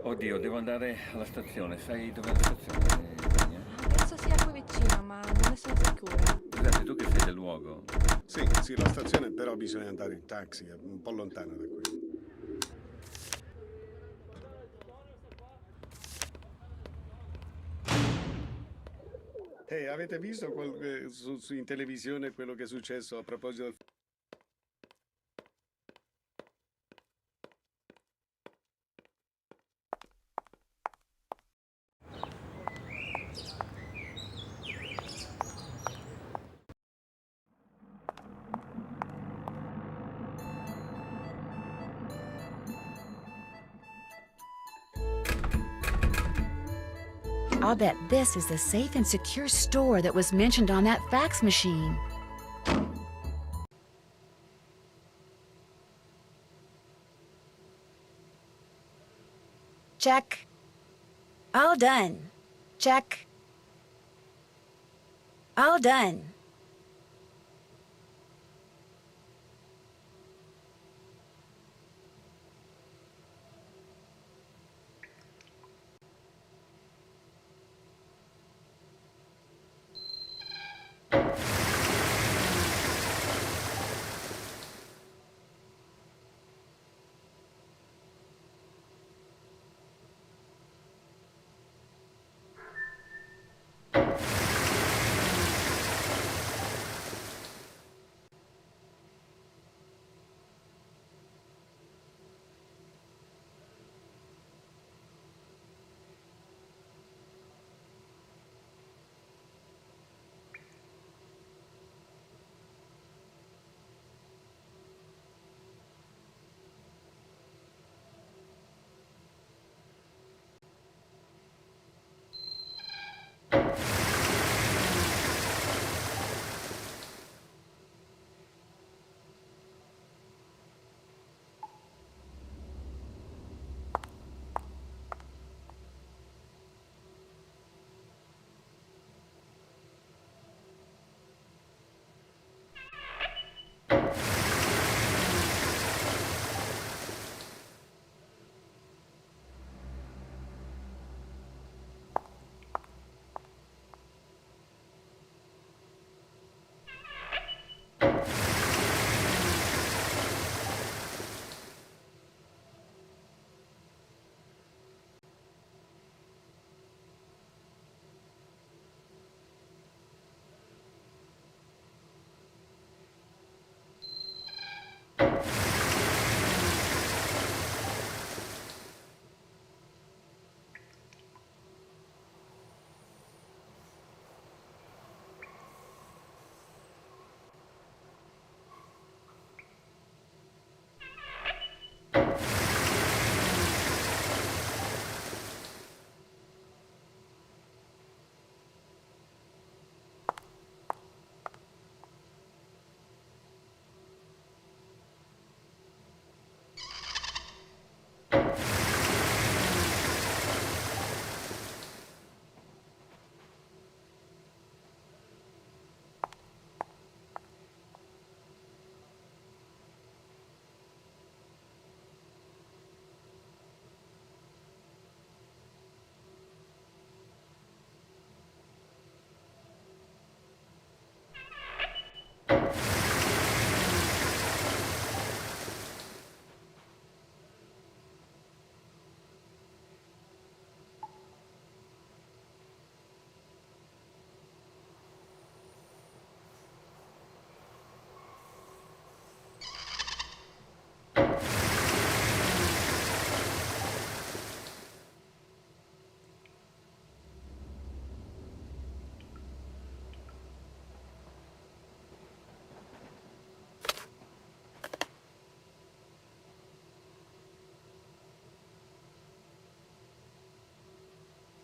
Oddio, devo andare alla stazione. Sai dov'è la stazione, Tania? Penso sia qui vicino, ma non ne sono sicura. Giuseppe, tu che sei del luogo. Sì, sì, la stazione però bisogna andare in taxi, è un po' lontana da qui. Avete visto in televisione quello che è successo a proposito del... I'll bet this is the safe and secure store that was mentioned on that fax machine. Check. All done. Check. All done.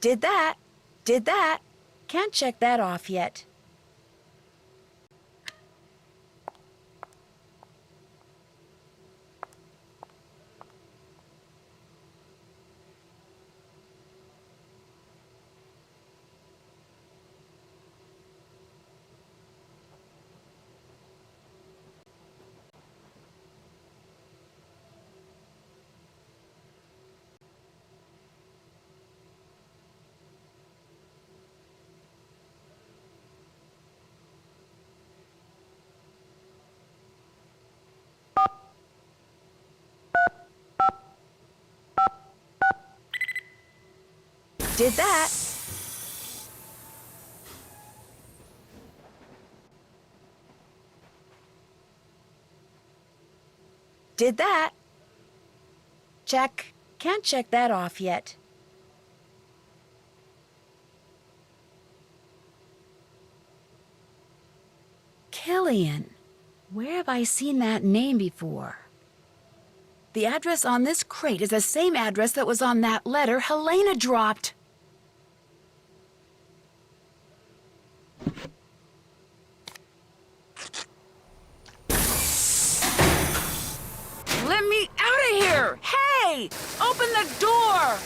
Did that. Did that. Can't check that off yet. Did that. Did that. Check. Can't check that off yet. Killian. Where have I seen that name before? The address on this crate is the same address that was on that letter Helena dropped. Let me out of here! Hey! Open the door!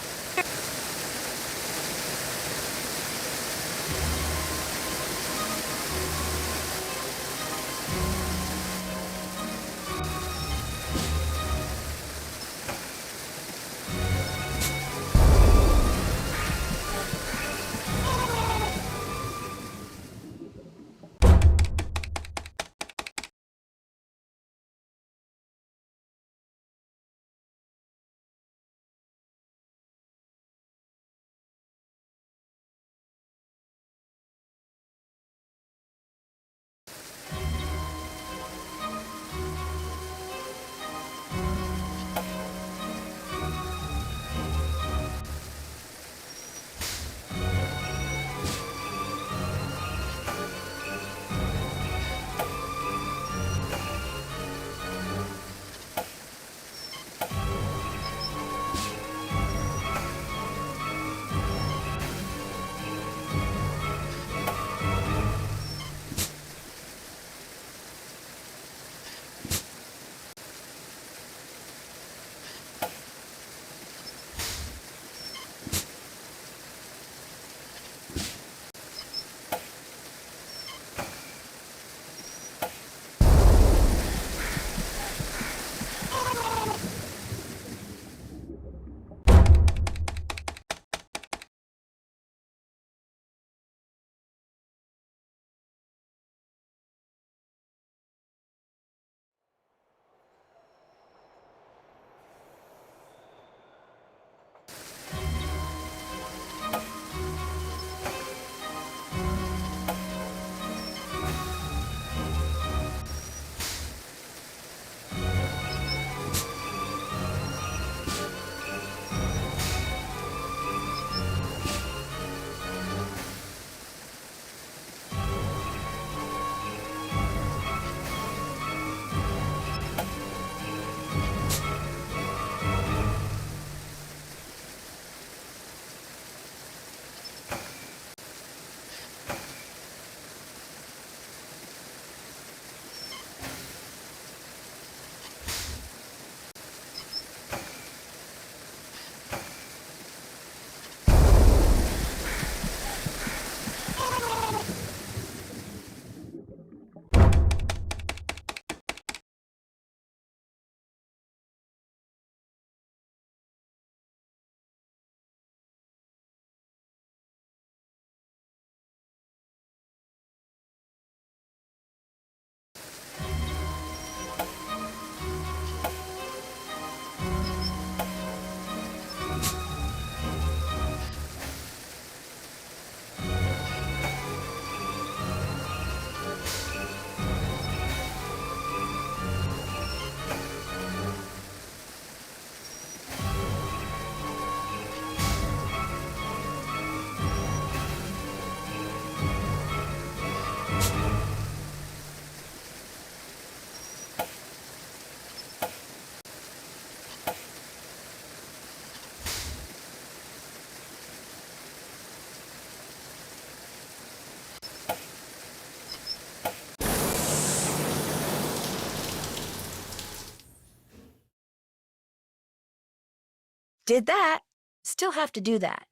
Did that. Still have to do that.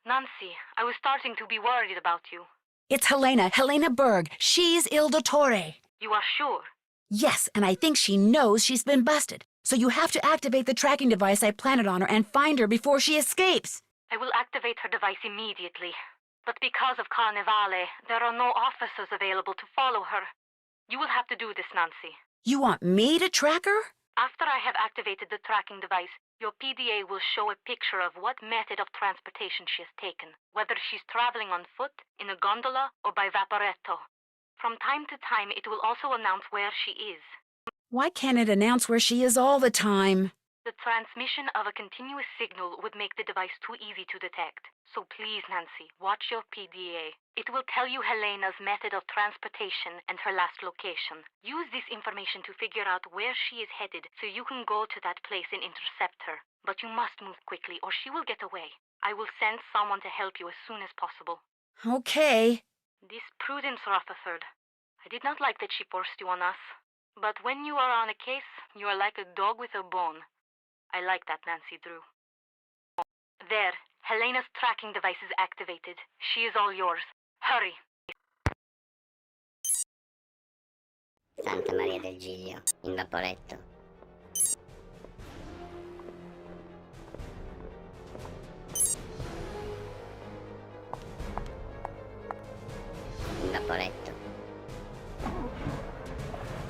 Nancy, I was starting to be worried about you. It's Helena Berg. She's Il Dottore. You are sure? Yes, and I think she knows she's been busted. So you have to activate the tracking device I planted on her and find her before she escapes. I will activate her device immediately. But because of Carnevale, there are no officers available to follow her. You will have to do this, Nancy. You want me to track her? After I have activated the tracking device, Your PDA will show a picture of what method of transportation she has taken, whether she's traveling on foot, in a gondola, or by vaporetto. From time to time, it will also announce where she is. Why can't it announce where she is all the time? The transmission of a continuous signal would make the device too easy to detect. So please, Nancy, watch your PDA. It will tell you Helena's method of transportation and her last location. Use this information to figure out where she is headed so you can go to that place and intercept her. But you must move quickly or she will get away. I will send someone to help you as soon as possible. Okay. This Prudence Rutherford. I did not like that she forced you on us. But when you are on a case, you are like a dog with a bone. I like that, Nancy Drew. There, Helena's tracking device is activated. She is all yours. Hurry. Santa Maria del Giglio, in vaporetto. In vaporetto.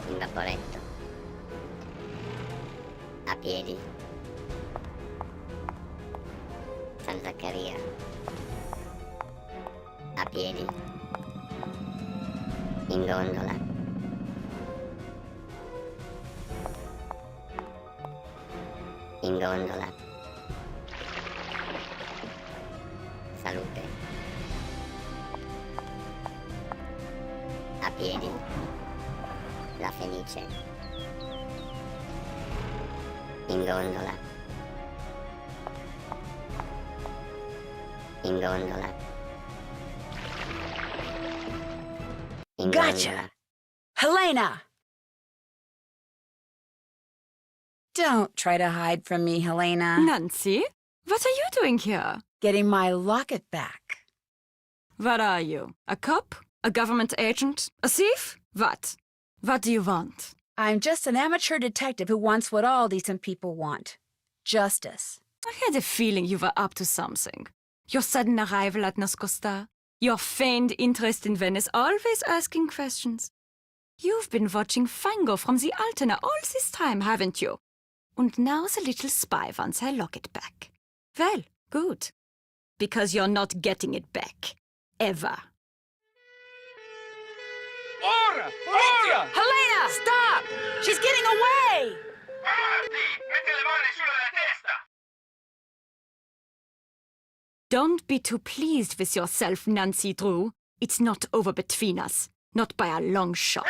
In vaporetto. A piedi. San Zaccaria. A piedi. In gondola. In gondola. Salute. A piedi. La Fenice. In gondola. In gondola. In Gotcha. gondola. Helena! Don't try to hide from me, Helena. Nancy, what are you doing here? Getting my locket back. What are you? A cop? A government agent? A thief? What? What do you want? I'm just an amateur detective who wants what all decent people want. Justice. I had a feeling you were up to something. Your sudden arrival at Nascosta, your feigned interest in Venice, always asking questions. You've been watching Fango from the Altena all this time, haven't you? And now the little spy wants her locket back. Well, good. Because you're not getting it back. Ever. Ora! Polizia! Helena, stop! She's getting away! Don't be too pleased with yourself, Nancy Drew. It's not over between us. Not by a long shot.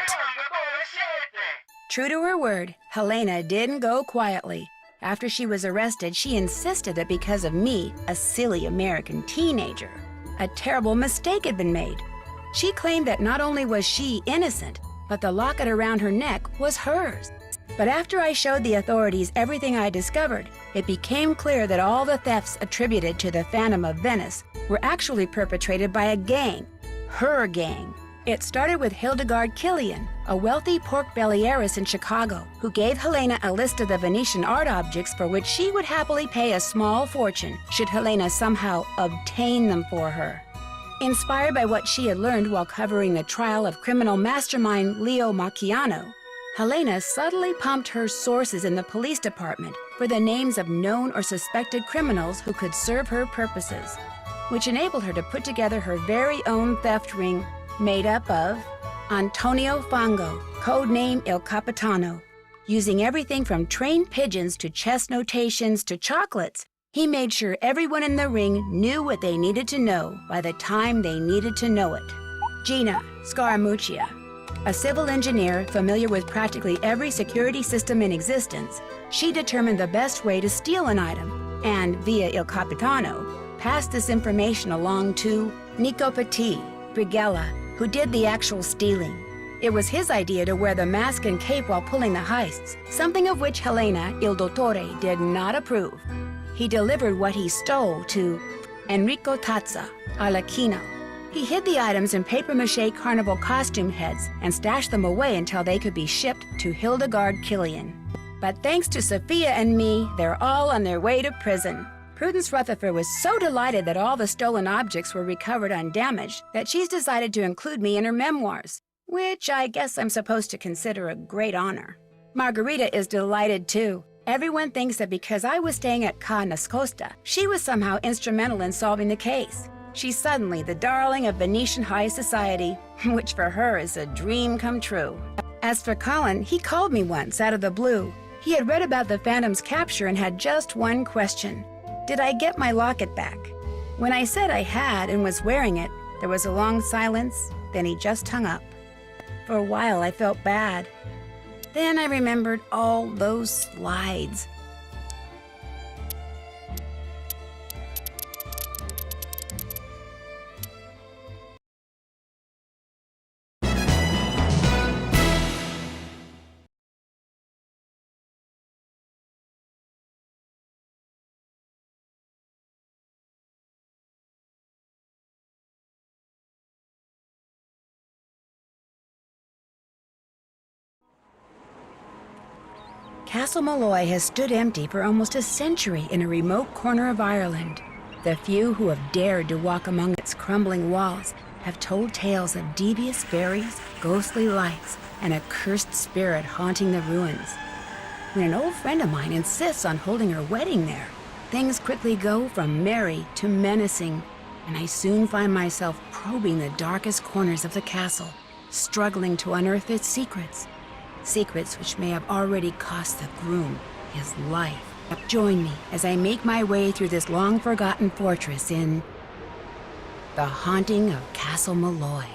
True to her word, Helena didn't go quietly. After she was arrested, she insisted that because of me, a silly American teenager, a terrible mistake had been made. She claimed that not only was she innocent, but the locket around her neck was hers. But after I showed the authorities everything I discovered, it became clear that all the thefts attributed to the Phantom of Venice were actually perpetrated by a gang, her gang. It started with Hildegard Killian, a wealthy pork belly heiress in Chicago, who gave Helena a list of the Venetian art objects for which she would happily pay a small fortune should Helena somehow obtain them for her. Inspired by what she had learned while covering the trial of criminal mastermind Leo Macchiano, Helena subtly pumped her sources in the police department for the names of known or suspected criminals who could serve her purposes, which enabled her to put together her very own theft ring made up of Antonio Fango, codename Il Capitano. Using everything from trained pigeons to chess notations to chocolates, he made sure everyone in the ring knew what they needed to know by the time they needed to know it. Gina Scaramuccia, a civil engineer familiar with practically every security system in existence, she determined the best way to steal an item and, via Il Capitano, passed this information along to Nico Petit, Brigella, who did the actual stealing. It was his idea to wear the mask and cape while pulling the heists, something of which Helena, Il Dottore, did not approve. He delivered what he stole to Enrico Tazza, Arlecchino. He hid the items in papier-mâché carnival costume heads and stashed them away until they could be shipped to Hildegard Killian. But thanks to Sophia and me, they're all on their way to prison. Prudence Rutherford was so delighted that all the stolen objects were recovered undamaged that she's decided to include me in her memoirs, which I guess I'm supposed to consider a great honor. Margarita is delighted too. Everyone thinks that because I was staying at Ca Nascosta, she was somehow instrumental in solving the case. She's suddenly the darling of Venetian high society, which for her is a dream come true. As for Colin, he called me once out of the blue. He had read about the Phantom's capture and had just one question. Did I get my locket back? When I said I had and was wearing it, there was a long silence, then he just hung up. For a while, I felt bad. Then I remembered all those slides. Castle Malloy has stood empty for almost a century in a remote corner of Ireland. The few who have dared to walk among its crumbling walls have told tales of devious fairies, ghostly lights, and a cursed spirit haunting the ruins. When an old friend of mine insists on holding her wedding there, things quickly go from merry to menacing, and I soon find myself probing the darkest corners of the castle, struggling to unearth its secrets. Secrets which may have already cost the groom his life. Join me as I make my way through this long-forgotten fortress in The Haunting of Castle Malloy.